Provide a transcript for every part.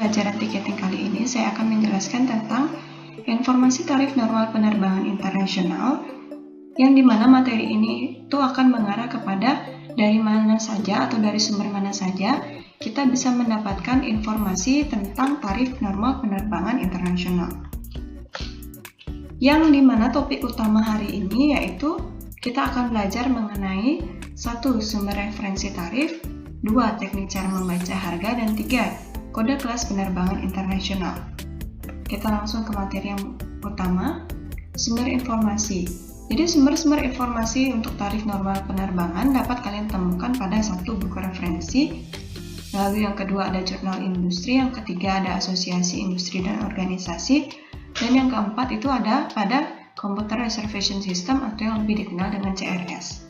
pelajaran tiketing kali ini saya akan menjelaskan tentang informasi tarif normal penerbangan internasional, yang dimana materi ini itu akan mengarah kepada dari mana saja atau dari sumber mana saja kita bisa mendapatkan informasi tentang tarif normal penerbangan internasional. Yang dimana topik utama hari ini yaitu kita akan belajar mengenai 1. Sumber referensi tarif, 2. Teknik cara membaca harga, dan 3. Kode kelas penerbangan internasional. Kita langsung ke materi yang utama, sumber informasi. Jadi sumber-sumber informasi untuk tarif normal penerbangan dapat kalian temukan pada 1. Buku referensi, lalu yang kedua ada jurnal industri, yang ketiga ada asosiasi industri dan organisasi, dan yang keempat itu ada pada Computer Reservation System atau yang lebih dikenal dengan CRS.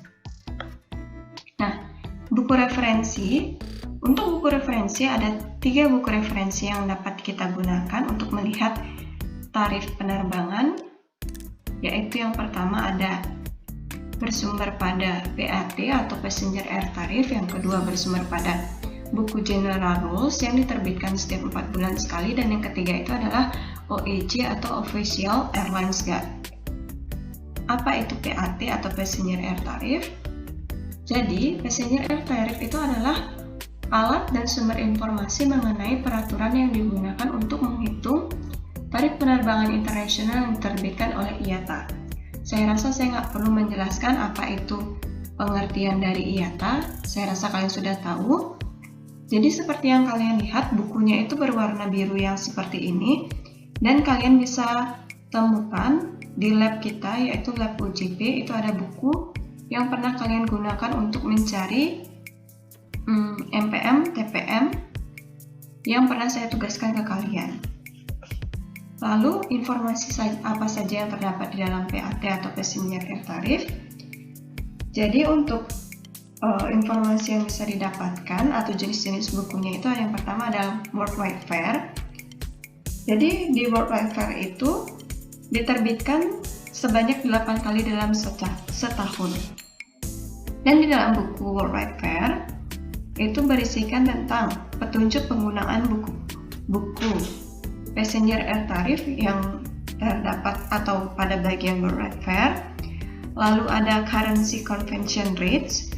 Nah, buku referensi. Untuk buku referensi ada 3 buku referensi yang dapat kita gunakan untuk melihat tarif penerbangan, yaitu yang pertama ada bersumber pada PAT atau Passenger Air Tariff, yang kedua bersumber pada buku General Rules yang diterbitkan setiap 4 bulan sekali, dan yang ketiga itu adalah OAG atau Official Airlines Guide. Apa itu PAT atau Passenger Air Tariff? Jadi, Passenger Air Tariff itu adalah alat dan sumber informasi mengenai peraturan yang digunakan untuk menghitung tarif penerbangan internasional yang diterbitkan oleh IATA. Saya rasa saya nggak perlu menjelaskan apa itu pengertian dari IATA, saya rasa kalian sudah tahu. Jadi seperti yang kalian lihat, bukunya itu berwarna biru yang seperti ini, dan kalian bisa temukan di lab kita, yaitu lab UJP, itu ada buku yang pernah kalian gunakan untuk mencari MPM, TPM yang pernah saya tugaskan ke kalian. Lalu informasi apa saja yang terdapat di dalam PAT atau Passenger Air Tariff. Jadi untuk informasi yang bisa didapatkan atau jenis-jenis bukunya itu, yang pertama adalah Worldwide Fair. Jadi di Worldwide Fair itu diterbitkan sebanyak 8 kali dalam setahun. Dan di dalam buku Worldwide Fair itu berisikan tentang petunjuk penggunaan buku Passenger Air Tariff yang terdapat atau pada bagian Worldwide Fair. Lalu ada Currency Convention Rates,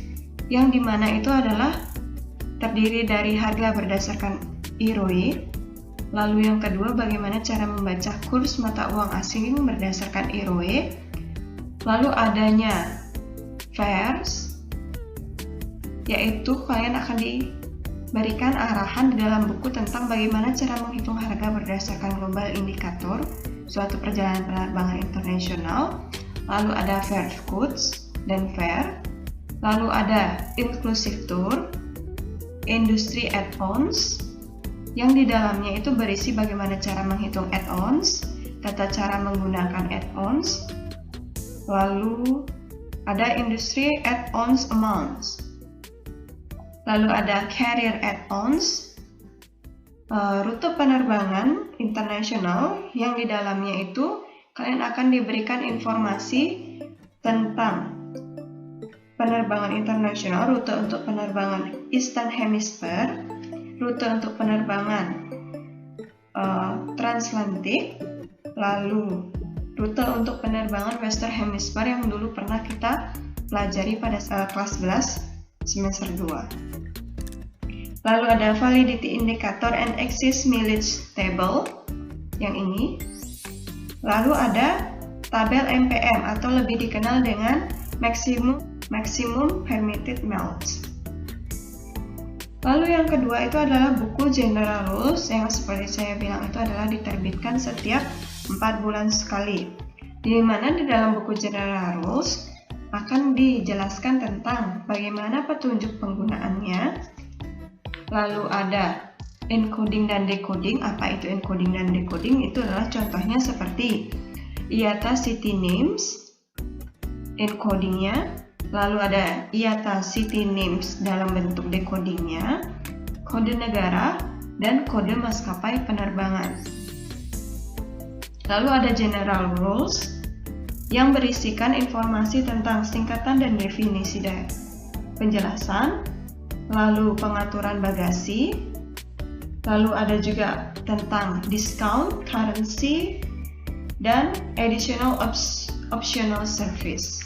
yang dimana itu adalah terdiri dari harga berdasarkan IROE. Lalu yang kedua, bagaimana cara membaca kurs mata uang asing berdasarkan IROE. Lalu adanya fares, yaitu kalian akan diberikan arahan di dalam buku tentang bagaimana cara menghitung harga berdasarkan global indikator suatu perjalanan penerbangan internasional. Lalu ada fare codes dan fare. Lalu ada inclusive tour, industry add-ons, yang di dalamnya itu berisi bagaimana cara menghitung add-ons, tata cara menggunakan add-ons. Lalu ada industry add-ons amounts. Lalu ada carrier add-ons, rute penerbangan internasional, yang di dalamnya itu kalian akan diberikan informasi tentang penerbangan internasional, rute untuk penerbangan Eastern Hemisphere, rute untuk penerbangan transatlantik, lalu rute untuk penerbangan Western Hemisphere yang dulu pernah kita pelajari pada kelas 11 semester 2. Lalu ada Validity Indicator and Excess Mileage Table, yang ini. Lalu ada tabel MPM atau lebih dikenal dengan Maximum Permitted Miles. Lalu yang kedua itu adalah buku General Rules, yang seperti saya bilang itu adalah diterbitkan setiap 4 bulan sekali. Di mana di dalam buku General Rules akan dijelaskan tentang bagaimana petunjuk penggunaannya. Lalu ada encoding dan decoding. Apa itu encoding dan decoding? Itu adalah contohnya seperti IATA City Names, encodingnya. Lalu ada IATA City Names dalam bentuk decodingnya, kode negara, dan kode maskapai penerbangan. Lalu ada General Rules yang berisikan informasi tentang singkatan dan definisi penjelasan, lalu pengaturan bagasi, Lalu ada juga tentang discount, currency, dan additional optional service.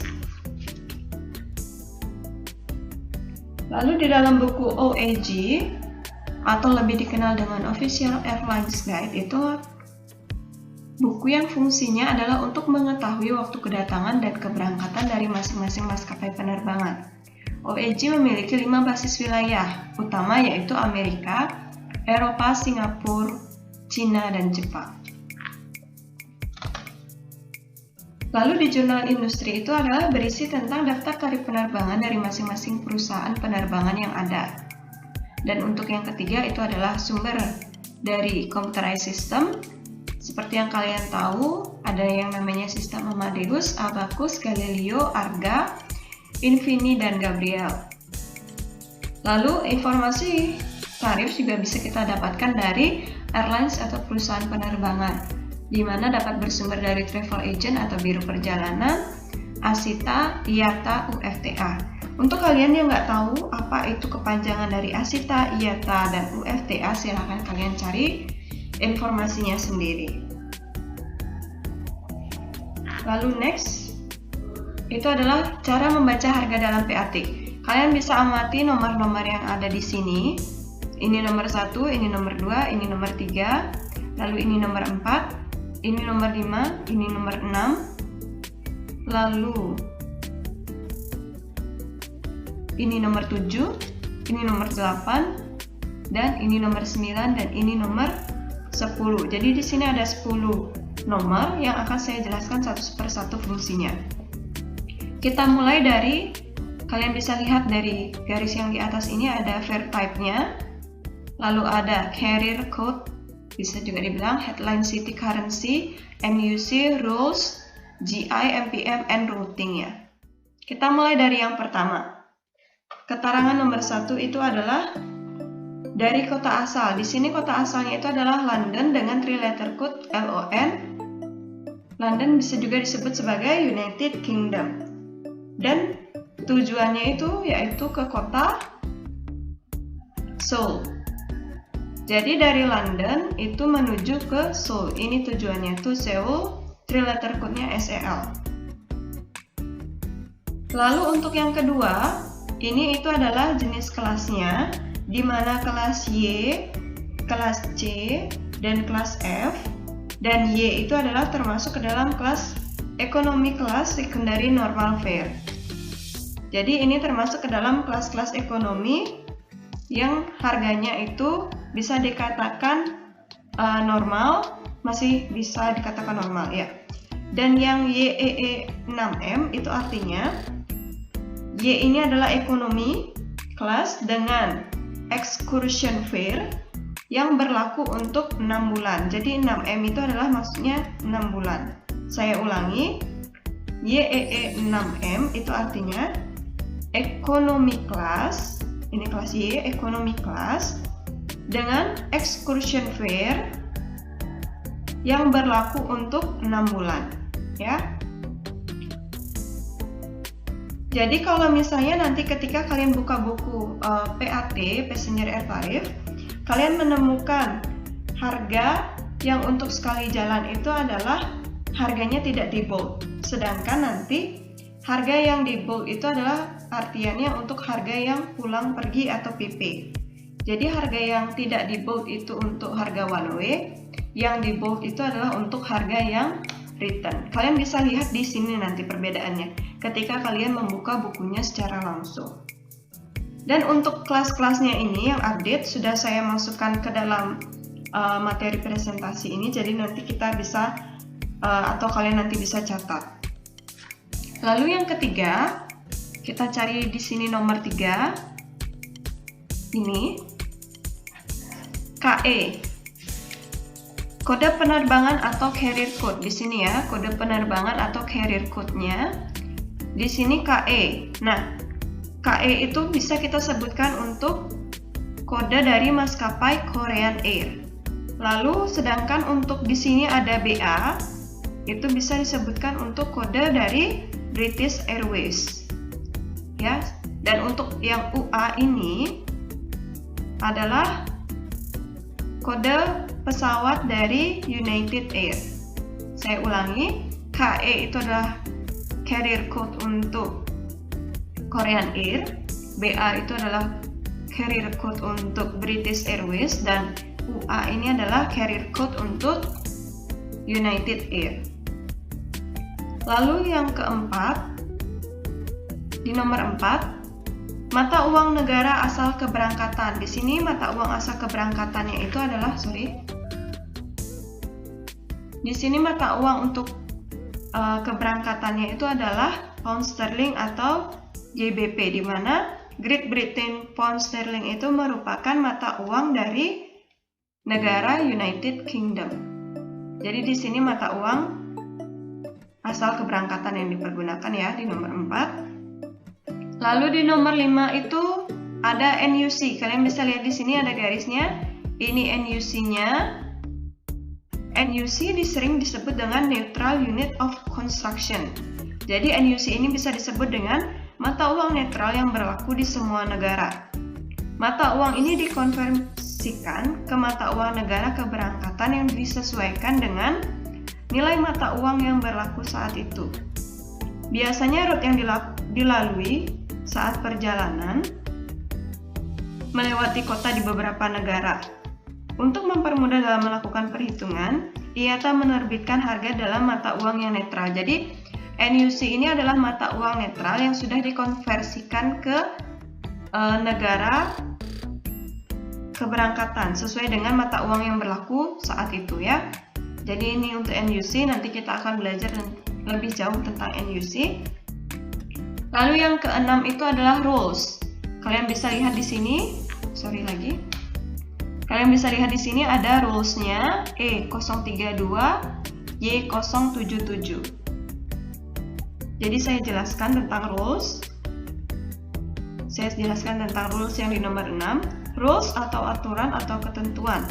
Lalu di dalam buku OAG, atau lebih dikenal dengan Official Airlines Guide, itu buku yang fungsinya adalah untuk mengetahui waktu kedatangan dan keberangkatan dari masing-masing maskapai penerbangan. OAG memiliki 5 basis wilayah utama, yaitu Amerika, Eropa, Singapura, Cina, dan Jepang. Lalu di jurnal industri itu adalah berisi tentang daftar tarif penerbangan dari masing-masing perusahaan penerbangan yang ada. Dan untuk yang ketiga itu adalah sumber dari computerized system. Seperti yang kalian tahu, ada yang namanya sistem Amadeus, Abacus, Galileo, Arga, Infini, dan Gabriel. Lalu informasi tarif juga bisa kita dapatkan dari airlines atau perusahaan penerbangan, di mana dapat bersumber dari travel agent atau biro perjalanan, ASITA, IATA, UFTA. Untuk kalian yang nggak tahu apa itu kepanjangan dari ASITA, IATA, dan UFTA, silahkan kalian cari informasinya sendiri. Lalu next, itu adalah cara membaca harga dalam PAT. Kalian bisa amati nomor-nomor yang ada di sini. Ini nomor 1, ini nomor 2, ini nomor 3, lalu ini nomor 4, ini nomor 5, ini nomor 6, lalu ini nomor 7, ini nomor 8, dan ini nomor 9, dan ini nomor 10. Jadi di sini ada 10 nomor yang akan saya jelaskan satu persatu fungsinya. Kita mulai dari, kalian bisa lihat dari garis yang di atas ini ada fare type-nya, lalu ada carrier code, bisa juga dibilang headline city currency, MUC, rules, GI, MPM, and routing-nya. Kita mulai dari yang pertama. Keterangan nomor 1 itu adalah dari kota asal. Di sini kota asalnya itu adalah London dengan 3 letter code LON. London bisa juga disebut sebagai United Kingdom. Dan tujuannya itu yaitu ke kota Seoul. Jadi dari London itu menuju ke Seoul. Ini tujuannya, to Seoul, 3 letter code-nya SEL. Lalu untuk yang kedua, ini itu adalah jenis kelasnya, di mana kelas Y, kelas C, dan kelas F. Dan Y itu adalah termasuk ke dalam kelas ekonomi kelas secondary normal fare. Jadi ini termasuk ke dalam kelas-kelas ekonomi yang harganya itu bisa dikatakan normal, masih bisa dikatakan normal ya. Dan yang YEE 6M itu artinya Y ini adalah ekonomi kelas dengan excursion fare yang berlaku untuk 6 bulan. Jadi 6M itu adalah maksudnya 6 bulan. Saya ulangi, YEE 6M itu artinya ekonomi kelas, ini kelas Y, ekonomi kelas dengan excursion fare yang berlaku untuk 6 bulan ya. Jadi kalau misalnya nanti ketika kalian buka buku PAT, Passenger Air Tariff, kalian menemukan harga yang untuk sekali jalan itu adalah harganya tidak di bold. Sedangkan nanti harga yang di bold itu adalah artiannya untuk harga yang pulang pergi atau PP. Jadi harga yang tidak di bold itu untuk harga one way, yang di bold itu adalah untuk harga yang return. Kalian bisa lihat di sini nanti perbedaannya ketika kalian membuka bukunya secara langsung. Dan untuk kelas-kelasnya ini yang update sudah saya masukkan ke dalam materi presentasi ini, jadi nanti kita bisa atau kalian nanti bisa catat. Lalu yang ketiga, kita cari di sini nomor 3. Ini KE. Kode penerbangan atau carrier code di sini ya, kode penerbangan atau carrier code-nya. Di sini KE. Nah, KE itu bisa kita sebutkan untuk kode dari maskapai Korean Air. Lalu sedangkan untuk di sini ada BA, itu bisa disebutkan untuk kode dari British Airways. Ya, dan untuk yang UA ini adalah kode pesawat dari United Air. Saya ulangi, KE itu adalah carrier code untuk Korean Air, BA itu adalah carrier code untuk British Airways, dan UA ini adalah carrier code untuk United Air. Lalu yang keempat, di nomor 4, mata uang negara asal keberangkatan. Di sini mata uang asal keberangkatannya itu adalah, di sini mata uang untuk keberangkatannya itu adalah pound sterling atau GBP, di mana Great Britain pound sterling itu merupakan mata uang dari negara United Kingdom. Jadi di sini mata uang asal keberangkatan yang dipergunakan ya di nomor 4. Lalu di nomor 5 itu ada NUC. Kalian bisa lihat di sini ada garisnya. Ini NUC-nya. NUC sering disebut dengan Neutral Unit of Construction. Jadi NUC ini bisa disebut dengan mata uang netral yang berlaku di semua negara. Mata uang ini dikonversikan ke mata uang negara keberangkatan yang disesuaikan dengan nilai mata uang yang berlaku saat itu. Biasanya rute yang dilalui saat perjalanan melewati kota di beberapa negara. Untuk mempermudah dalam melakukan perhitungan, IATA menerbitkan harga dalam mata uang yang netral. Jadi, NUC ini adalah mata uang netral yang sudah dikonversikan ke negara keberangkatan sesuai dengan mata uang yang berlaku saat itu ya. Jadi ini untuk NUC, nanti kita akan belajar lebih jauh tentang NUC. Lalu yang keenam itu adalah rules. Kalian bisa lihat di sini, Kalian bisa lihat di sini ada rules-nya E032, Y077. Jadi saya jelaskan tentang rules. Saya jelaskan tentang rules yang di nomor 6. Rules atau aturan atau ketentuan.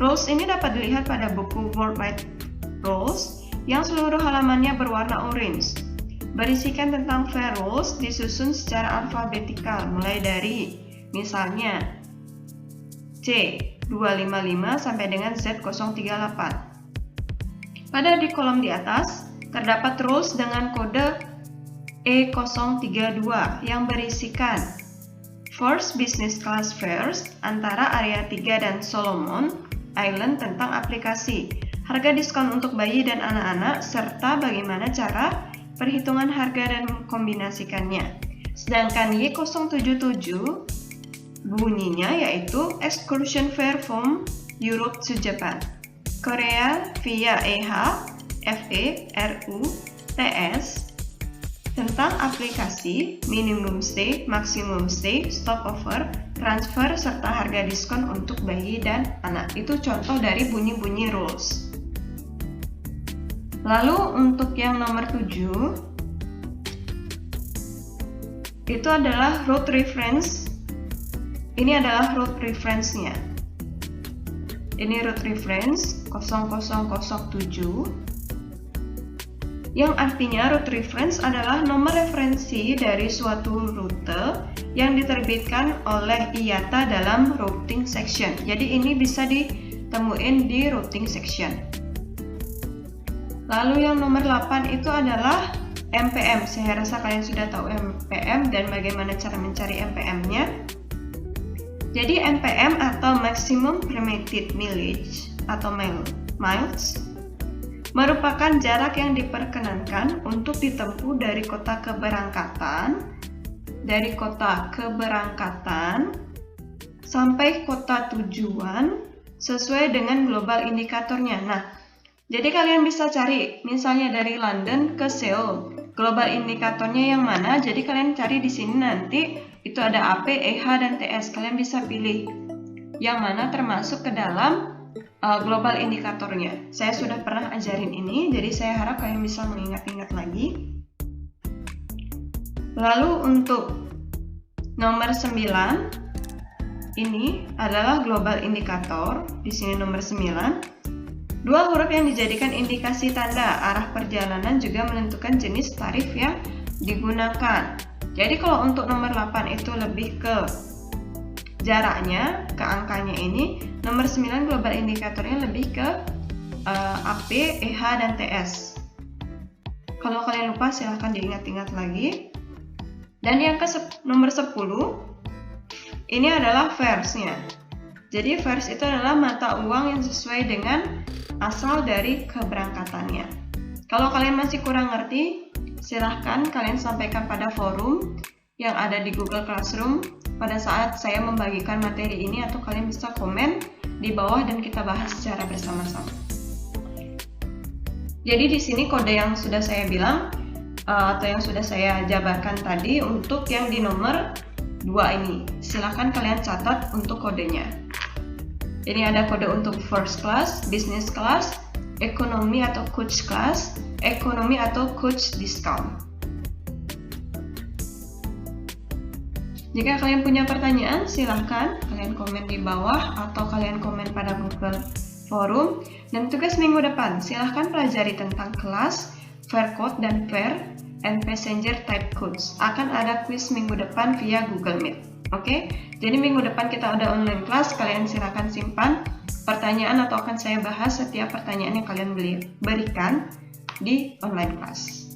Rules ini dapat dilihat pada buku Worldwide Rules yang seluruh halamannya berwarna orange. Berisikan tentang fair rules disusun secara alfabetikal mulai dari misalnya C255 sampai dengan Z038. Pada di kolom di atas terdapat rules dengan kode E032 yang berisikan First Business Class Fares antara Area 3 dan Solomon Island tentang aplikasi, harga diskon untuk bayi dan anak-anak, serta bagaimana cara perhitungan harga dan mengkombinasikannya. Sedangkan Y077 bunyinya yaitu Excursion Fare from Europe to Japan, Korea via EH, FE, RU, TS, tentang aplikasi, minimum stay, maximum stay, stopover, transfer, serta harga diskon untuk bayi dan anak. Itu contoh dari bunyi-bunyi rules. Lalu untuk yang nomor 7, itu adalah route reference. Ini adalah route reference-nya. Ini route reference 0007, yang artinya route reference adalah nomor referensi dari suatu rute yang diterbitkan oleh IATA dalam routing section. Jadi ini bisa ditemuin di routing section. Lalu yang nomor 8 itu adalah MPM. Saya rasa kalian sudah tahu MPM dan bagaimana cara mencari MPM-nya. Jadi MPM atau Maximum Permitted Mileage atau miles merupakan jarak yang diperkenankan untuk ditempuh dari kota keberangkatan sampai kota tujuan sesuai dengan global indikatornya. Nah, jadi kalian bisa cari misalnya dari London ke Seoul, global indikatornya yang mana? Jadi kalian cari di sini nanti itu ada AP, EH, dan TS. Kalian bisa pilih yang mana termasuk ke dalam global indikatornya. Saya sudah pernah ajarin ini, jadi saya harap kalian bisa mengingat-ingat lagi. Lalu untuk nomor 9, ini adalah global indikator. Di sini nomor 9. Dua huruf yang dijadikan indikasi tanda arah perjalanan juga menentukan jenis tarif yang digunakan. Jadi kalau untuk nomor 8 itu lebih ke jaraknya ke angkanya ini, nomor 9 global indikatornya lebih ke AP, EH, dan TS. Kalau kalian lupa silahkan diingat-ingat lagi. Dan yang nomor 10, ini adalah VERS-nya. Jadi VERS itu adalah mata uang yang sesuai dengan asal dari keberangkatannya. Kalau kalian masih kurang ngerti, silahkan kalian sampaikan pada forum yang ada di Google Classroom pada saat saya membagikan materi ini, atau kalian bisa komen di bawah dan kita bahas secara bersama-sama. Jadi di sini kode yang sudah saya bilang atau yang sudah saya jabarkan tadi untuk yang di nomor 2 ini. Silahkan kalian catat untuk kodenya. Ini ada kode untuk first class, business class, ekonomi atau coach class, ekonomi atau coach discount. Jika kalian punya pertanyaan, silahkan kalian komen di bawah atau kalian komen pada Google Forum. Dan tugas minggu depan, silahkan pelajari tentang kelas, fare code dan fare, and passenger type codes. Akan ada quiz minggu depan via Google Meet. Oke, jadi minggu depan kita ada online class, kalian silahkan simpan pertanyaan atau akan saya bahas setiap pertanyaan yang kalian berikan di online class.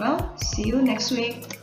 Well, see you next week.